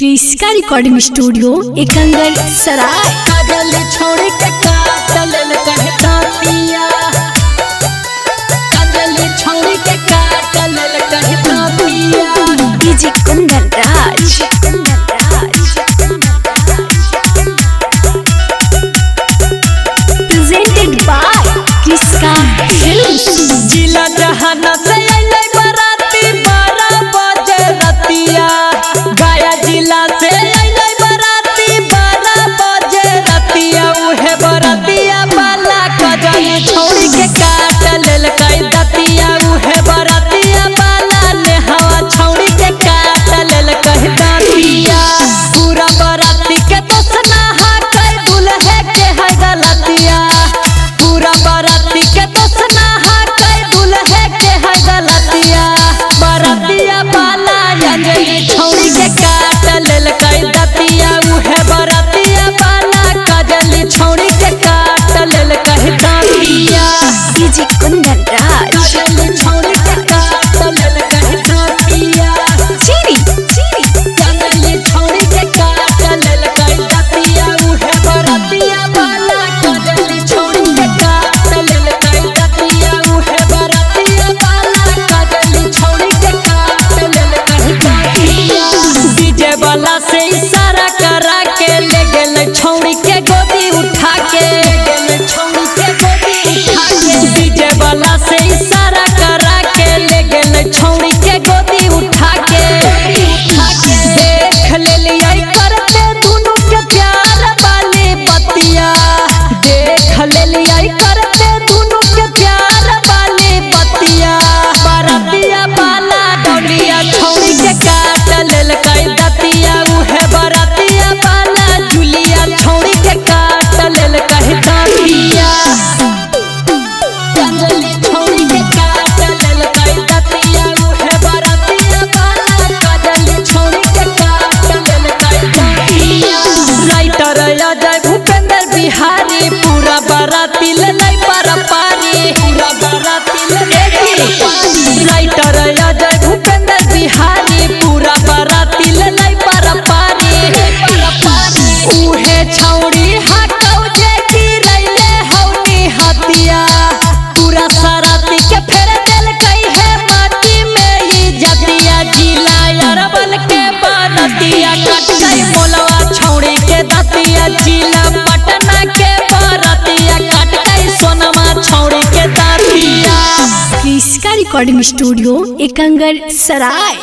क्रिस्का recording studio Ekangar सराय। काजल छोड़ के काटल कहता पिया, काजल छोड़ के काटल कहता पिया। DJ Kundan Raj. Presented by Kriska films. जिला जहाना से अइले बराती 12 बजे रतिया, गया जिला से अइले बराती 12 बजे रतिया। उहे बरातिया बाला काजल छोड़ के काटल कई दतिया। उहे बरातिया बाला ने हवा छोड़ के काटल कई दतिया। पूरा बराती के दोसना हाकै दुल्हे के है गलतिया। पूरा बराती के दोसना हाकै दुल्हे के है गलतिया। बरातिया बाला अंजलि छोड़ के काटल कई दतिया। उहे बरातिया बाला काजल छोड़ के काटल कई दतिया। डीजे कुंदन राज। काजल छोड़ के काटल कई दतिया। चीरी काजल छोड़ के काटल कई दतिया। उहे बरातिया बाला काजल छोड़ के काटल कई दतिया। उहे बरातिया बाला काजल छोड़ के काटल कई दतिया। डीजे वाला से इशारा करा के ले गेल छोड़ के गोदी उठा के, छोड़ के गोदी उठा के। डीजे वाला से इशारा करा के ले गेल छोड़ के गोदी उठा के। देख ले लिया करते दोनों के प्यार वाली बतिया। देख ले लिया करते दोनों के प्यार वाली बतिया। बरातिया बाला डोलिया छोड़ के काटल कई दतिया। उहे बरातिया बाला जुलिया छोड़ के काटल कई दतिया। काजल छोड़ के काटल कई दतिया। उहे बरातिया बाला काजल छोड़ के काटल कई दतिया। राइटर अजय भूपेंद्र बिहारी पूरा बराती ले पर पारी। पूरा बराती ले राइटर अजय भूपेंद्र बिहारी पूरा बराती ले पर पारी। उहे छौड़ी हटौ जे गिरैले हौनी हतिया। पूरा सराती के फेर देल कई है माटी में ही जतिया। जिला अरवल के बरतिया कट गई मोलवा छौड़ी के दतिया। जिला पटना के बरतिया कट गई सोनमा छौड़ी के दतिया। क्रिस्का रिकॉर्डिंग स्टूडियो एकंगर सराय।